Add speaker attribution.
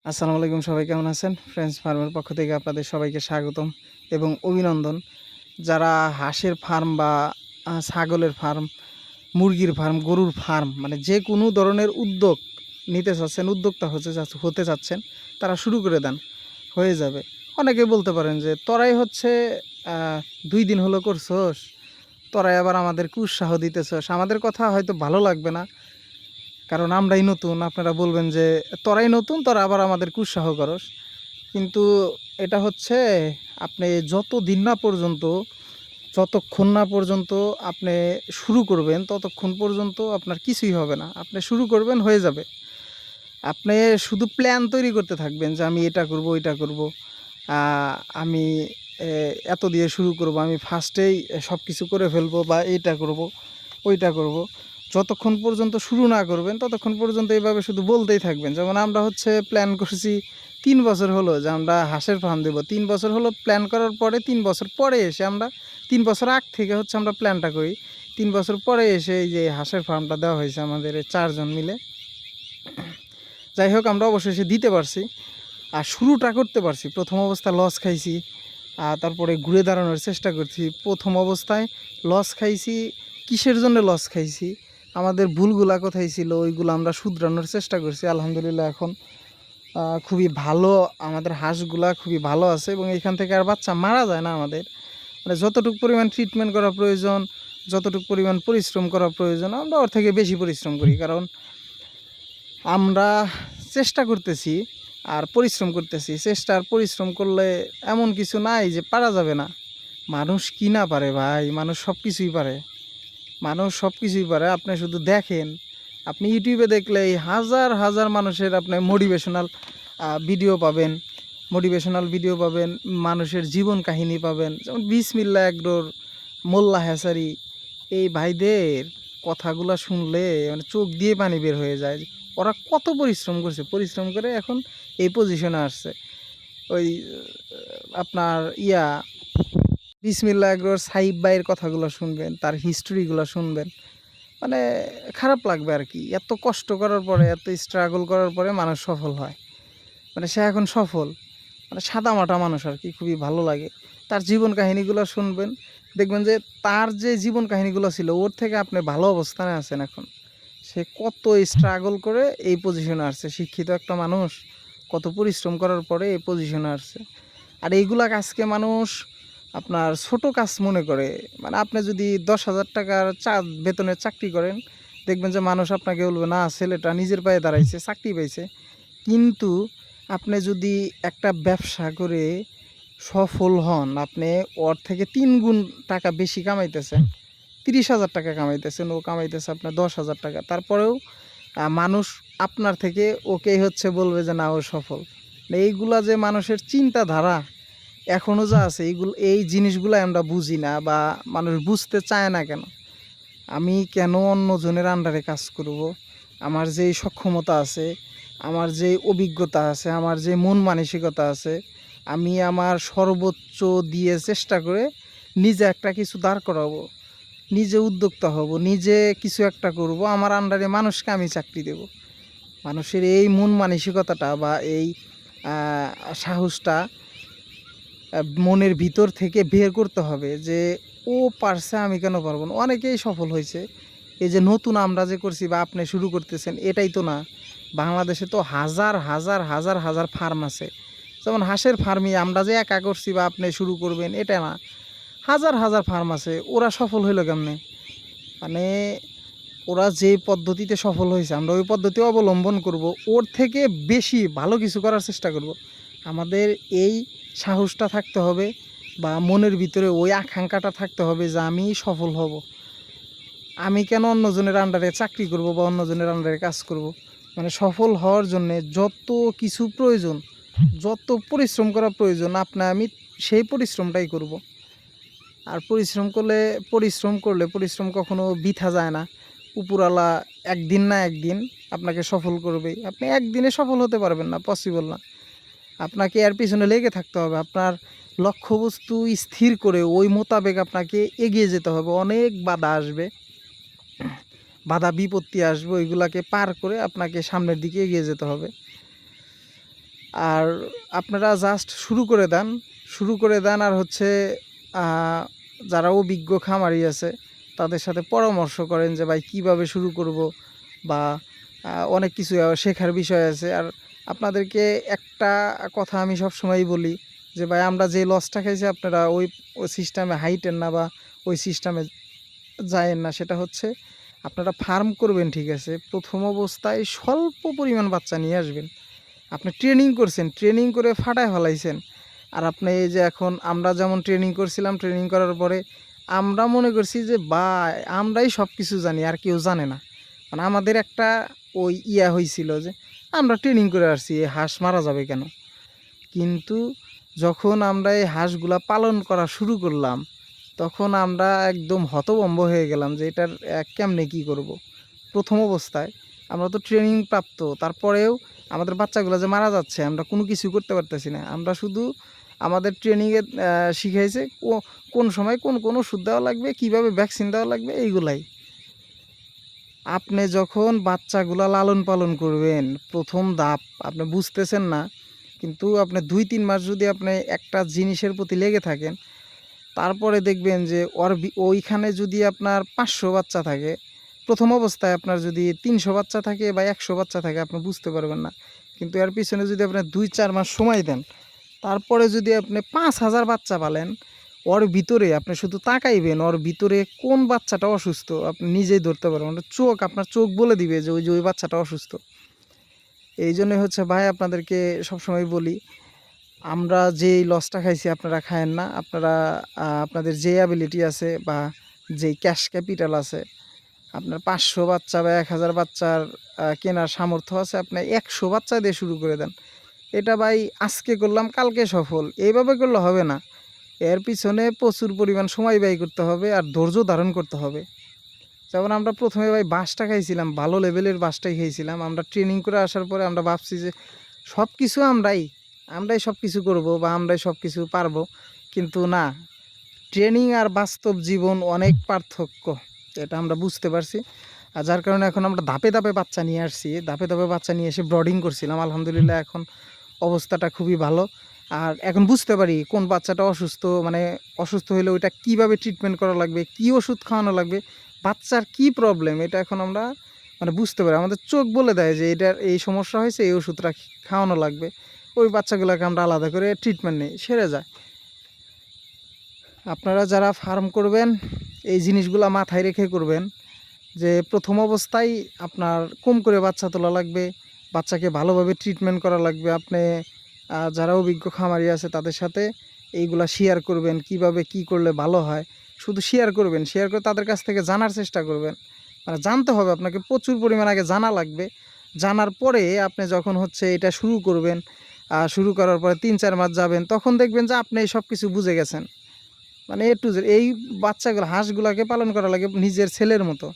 Speaker 1: আসসালামু আলাইকুম, সবাই কেমন আছেন? ফ্রেন্ডস ফার্মের পক্ষ থেকে আপনাদের সবাইকে স্বাগতম এবং অভিনন্দন। যারা হাঁসের ফার্ম বা ছাগলের ফার্ম, মুরগির ফার্ম, গরুর ফার্ম মানে যে কোনো ধরনের উদ্যোগ নিতে চাচ্ছেন, উদ্যোক্তা হতে চাচ্ছেন, তারা শুরু করে দেন, হয়ে যাবে। অনেকে বলতে পারেন যে তোরাই হচ্ছে 2 দিন হলো করছস, তোরাই আবার আমাদেরকে উৎসাহ দিতেছস। আমাদের কথা হয়তো ভালো লাগবে না, কারণ আমরাই নতুন। আপনারা বলবেন যে তোরাই নতুন, তোরা আবার আমাদেরকে উৎসাহ করস। কিন্তু এটা হচ্ছে, আপনি যতক্ষণ না পর্যন্ত আপনি শুরু করবেন, ততক্ষণ পর্যন্ত আপনার কিছুই হবে না। আপনি শুরু করবেন, হয়ে যাবে। আপনি শুধু প্ল্যান তৈরি করতে থাকবেন যে আমি এটা করব, ওইটা করব, আমি এত দিয়ে শুরু করব, আমি ফার্স্টেই সব কিছু করে ফেলবো, বা এইটা করব, ওইটা করব। যতক্ষণ পর্যন্ত শুরু না করবেন, ততক্ষণ পর্যন্ত এইভাবে শুধু বলতেই থাকবেন। যেমন আমরা হচ্ছে প্ল্যান করছি 3 বছর হলো যে আমরা হাঁসের ফার্ম দেবো। 3 বছর হলো প্ল্যান করার পরে, 3 বছর পরে এসে আমরা 3 বছর আগ থেকে হচ্ছে আমরা প্ল্যানটা করি। 3 বছর পরে এসে এই যে হাঁসের ফার্মটা দেওয়া হয়েছে আমাদের 4 জন মিলে। যাই হোক, আমরা অবশেষে দিতে পারছি আর শুরুটা করতে পারছি। প্রথম অবস্থায় লস খাইছি, তারপরে ঘুরে দাঁড়ানোর চেষ্টা করছি। প্রথম অবস্থায় লস খাইছি, কিসের জন্য লস খাইছি, আমাদের ভুলগুলা কোথায় ছিল, ওইগুলো আমরা শুধরানোর চেষ্টা করছি। আলহামদুলিল্লাহ এখন খুবই ভালো, আমাদের হাঁসগুলা খুবই ভালো আছে এবং এখান থেকে আর বাচ্চা মারা যায় না আমাদের। মানে যতটুকু পরিমাণ ট্রিটমেন্ট করা প্রয়োজন, যতটুকু পরিমাণ পরিশ্রম করা প্রয়োজন, আমরা ওর থেকে বেশি পরিশ্রম করি। কারণ আমরা চেষ্টা করতেছি আর পরিশ্রম করতেছি। চেষ্টা আর পরিশ্রম করলে এমন কিছু নাই যে পারা যাবে না। মানুষ কি না পারে ভাই, মানুষ সব কিছুই পারে। মানুষ সব কিছুই পারে। আপনি শুধু দেখেন, আপনি ইউটিউবে দেখলে এই হাজার হাজার মানুষের আপনি মোটিভেশনাল ভিডিও পাবেন, মানুষের জীবন কাহিনী পাবেন। যেমন বিসমিল্লাহ এগ্রোর মোল্লা হ্যাচারি, এই ভাইদের কথাগুলো শুনলে মানে চোখ দিয়ে পানি বের হয়ে যায়। ওরা কত পরিশ্রম করছে, পরিশ্রম করে এখন এই পজিশনে আসছে। ওই আপনার বিসমিল্লাহ এগ্রোর সাহিব ভাইয়ের কথাগুলো শুনবেন, তার হিস্টোরিগুলো শুনবেন, মানে খারাপ লাগবে আর কি। এত কষ্ট করার পরে, এত স্ট্রাগল করার পরে মানুষ সফল হয়। মানে সে এখন সফল, মানে সাদামাটা মানুষ আর কি, খুবই ভালো লাগে। তার জীবন কাহিনীগুলো শুনবেন, দেখবেন যে তার যে জীবন কাহিনীগুলো ছিল, ওর থেকে আপনি ভালো অবস্থানে আছেন এখন। সে কত স্ট্রাগল করে এই পজিশনে আসছে, শিক্ষিত একটা মানুষ কত পরিশ্রম করার পরে এই পজিশনে আসছে। আর এইগুলাকে আজকে মানুষ আপনার ছোট কাজ মনে করে। মানে আপনি যদি 10,000 টাকার বেতনের চাকরি করেন, দেখবেন যে মানুষ আপনাকে বলবে না, ছেলেটা নিজের পায়ে দাঁড়াইছে, চাকরি পাইছে। কিন্তু আপনি যদি একটা ব্যবসা করে সফল হন, আপনি ওর থেকে 3 গুণ টাকা বেশি কামাইতেছেন, 30,000 টাকা কামাইতেছেন, ও কামাইতেছে আপনার 10,000 টাকা, তারপরেও মানুষ আপনার থেকে ওকেই হচ্ছে বলবে যে না, ও সফল। এইগুলা যে মানুষের চিন্তাধারা এখনও যা আছে, এই জিনিসগুলো আমরা বুঝি না, বা মানুষ বুঝতে চায় না। কেন আমি কেন অন্যজনের আন্ডারে কাজ করব? আমার যেই সক্ষমতা আছে, আমার যে অভিজ্ঞতা আছে, আমার যে মন মানসিকতা আছে, আমি আমার সর্বোচ্চ দিয়ে চেষ্টা করে নিজে একটা কিছু দাঁড় করাবো, নিজে উদ্যোক্তা হব, নিজে কিছু একটা করব, আমার আন্ডারে মানুষকে আমি চাকরি দেব। মানুষের এই মন মানসিকতাটা বা এই সাহসটা মনের ভিতর থেকে বের করতে হবে যে ও পারছে, আমি কেন পারবো না। অনেকেই সফল হয়েছে। এই যে নতুন আমরা যে করছি বা আপনি শুরু করতেছেন, এটাই তো না। বাংলাদেশে তো হাজার হাজার হাজার হাজার ফার্ম আছে। যেমন হাঁসের ফার্মই আমরা যে একা করছি বা আপনি শুরু করবেন, এটা না। হাজার হাজার ফার্ম আছে। ওরা সফল হইল কেমনে? মানে ওরা যে পদ্ধতিতে সফল হয়েছে, আমরা ওই পদ্ধতি অবলম্বন করব, ওর থেকে বেশি ভালো কিছু করার চেষ্টা করব। আমাদের এই সাহসটা থাকতে হবে, বা মনের ভিতরে ওই আকাঙ্ক্ষাটা থাকতে হবে যে আমি সফল হব। আমি কেন অন্যজনের আন্ডারে চাকরি করব বা অন্যজনের আন্ডারে কাজ করব? মানে সফল হওয়ার জন্যে যত কিছু প্রয়োজন, যত পরিশ্রম করা প্রয়োজন, আমি সেই পরিশ্রমটাই করব। আর পরিশ্রম কখনো বৃথা যায় না। উপরওয়ালা একদিন না একদিন আপনাকে সফল করবেই। আপনি একদিনে সফল হতে পারবেন না, পসিবল না। আপনাকে এর পিছনে লেগে থাকতে হবে। আপনার লক্ষ্যবস্তু স্থির করে ওই মোতাবেক আপনাকে এগিয়ে যেতে হবে। অনেক বাধা আসবে, বাধা বিপত্তি আসবে, ওইগুলাকে পার করে আপনাকে সামনের দিকে এগিয়ে যেতে হবে। আর আপনারা জাস্ট শুরু করে দেন আর হচ্ছে যারা অভিজ্ঞ খামারি আছে তাদের সাথে পরামর্শ করেন যে ভাই কীভাবে শুরু করব, বা অনেক কিছু শেখার বিষয় আছে। আর আপনাদেরকে একটা কথা আমি সবসময়ই বলি যে ভাই আমরা যে লসটা খাইছি আপনারা ওই সিস্টেমে হাইটেন না বা ওই সিস্টেমে যায়েন না। সেটা হচ্ছে আপনারা ফার্ম করবেন, ঠিক আছে, প্রথম অবস্থায় স্বল্প পরিমাণ বাচ্চা নিয়ে আসবেন। আপনি ট্রেনিং করছেন, ট্রেনিং করে ফাটায় ফেলাইছেন। আর আপনি এই যে এখন আমরা যেমন ট্রেনিং করছিলাম, ট্রেনিং করার পরে আমরা মনে করছি যে বা আমরাই সব কিছু জানি আর কেউ জানে না। মানে আমাদের একটা ওই হয়েছিল যে আমরা ট্রেনিং করে আসছি, এই হাঁস মারা যাবে কেন। কিন্তু যখন আমরা এই হাঁসগুলা পালন করা শুরু করলাম তখন আমরা একদম হতভম্ব হয়ে গেলাম যে এটার কেমনে কি করব। প্রথম অবস্থায় আমরা তো ট্রেনিং প্রাপ্ত, তারপরেও আমাদের বাচ্চাগুলো যে মারা যাচ্ছে আমরা কোনো কিছু করতে পারতেছি না। আমরা শুধু আমাদের ট্রেনিংয়ে শিখাইছে কোন সময় কোন ওষুধ দেওয়া লাগবে, কিভাবে ভ্যাকসিন দেওয়া লাগবে, এইগুলাই। আপনি যখন বাচ্চাগুলা লালন পালন করবেন, প্রথম ধাপ আপনি বুঝতেছেন না, কিন্তু আপনি 2-3 মাস যদি আপনি একটা জিনিসের প্রতি লেগে থাকেন, তারপরে দেখবেন যে ওইখানে যদি আপনার 500 বাচ্চা থাকে, প্রথম অবস্থায় আপনার যদি 300 বাচ্চা থাকে বা 100 বাচ্চা থাকে আপনি বুঝতে পারবেন না। কিন্তু এর পিছনে যদি আপনি 2-4 মাস সময় দেন, তারপরে যদি আপনি 5000 বাচ্চা পালেন, ওর ভিতরে আপনি শুধু তাকাইবেন, ওর ভিতরে কোন বাচ্চাটা অসুস্থ আপনি নিজেই ধরতে পারবেন। আপনার চোখ বলে দিবে যে ওই বাচ্চাটা অসুস্থ। এই জন্যই হচ্ছে ভাই আপনাদেরকে সবসময় বলি, আমরা যেই লসটা খাইছি আপনারা খায়েন না। আপনারা আপনাদের যে অ্যাবিলিটি আছে বা যেই ক্যাশ ক্যাপিটাল আছে, আপনার 500 বাচ্চা বা 1000 বাচ্চার কেনার সামর্থ্য আছে, আপনি 100 বাচ্চা দিয়ে শুরু করে দেন। এটা ভাই আজকে করলাম কালকে সফল, এইভাবে করলে হবে না। এর পিছনে প্রচুর পরিমাণ সময় ব্যয় করতে হবে আর ধৈর্য ধারণ করতে হবে। যেমন আমরা প্রথমে ভাই বাঁশটা খাইছিলাম, ভালো লেভেলের বাঁশটাই খাইছিলাম। আমরা ট্রেনিং করে আসার পরে আমরা ভাবছি যে সব কিছু আমরাই সব কিছু করবো বা আমরাই সব কিছু পারবো, কিন্তু না, ট্রেনিং আর বাস্তব জীবন অনেক পার্থক্য, এটা আমরা বুঝতে পারছি। আর যার কারণে এখন আমরা ধাপে ধাপে বাচ্চা নিয়ে আসছি, ধাপে ধাপে বাচ্চা নিয়ে এসে ব্রডিং করছিলাম। আলহামদুলিল্লাহ এখন অবস্থাটা খুবই ভালো। আর এখন বুঝতে পারি কোন বাচ্চাটা অসুস্থ, মানে অসুস্থ হলে ওইটা কীভাবে ট্রিটমেন্ট করা লাগবে, কী ওষুধ খাওয়ানো লাগবে, বাচ্চার কি প্রবলেম, এটা এখন আমরা মানে বুঝতে পারি। আমাদের চোখ বলে দেয় যে এটার এই সমস্যা হয়েছে, এই ওষুধটা খাওয়ানো লাগবে। ওই বাচ্চাগুলোকে আমরা আলাদা করে ট্রিটমেন্ট নিই, সেরে যায়। আপনারা যারা ফার্ম করবেন এই জিনিসগুলো মাথায় রেখে করবেন যে প্রথম অবস্থায় আপনার কম করে বাচ্চা তোলা লাগবে, বাচ্চাকে ভালোভাবে ট্রিটমেন্ট করা লাগবে। আপনি যারা অভিজ্ঞ খামারি আছে তাদের সাথে এইগুলা শেয়ার করবেন, কিভাবে কি করলে ভালো হয়। শুধু শেয়ার করবেন, শেয়ার করে তাদের কাছ থেকে জানার চেষ্টা করবেন। মানে জানতে হবে, আপনাকে প্রচুর পরিমাণ আগে জানা লাগবে। জানার পরে আপনি যখন হচ্ছে এটা শুরু করবেন, শুরু করার পরে 3-4 মাস যাবেন, তখন দেখবেন যে আপনি সব কিছু বুঝে গেছেন। মানে A to Z এই বাচ্চাগুলো হাঁসগুলাকে পালন করা লাগে নিজের ছেলের মতো।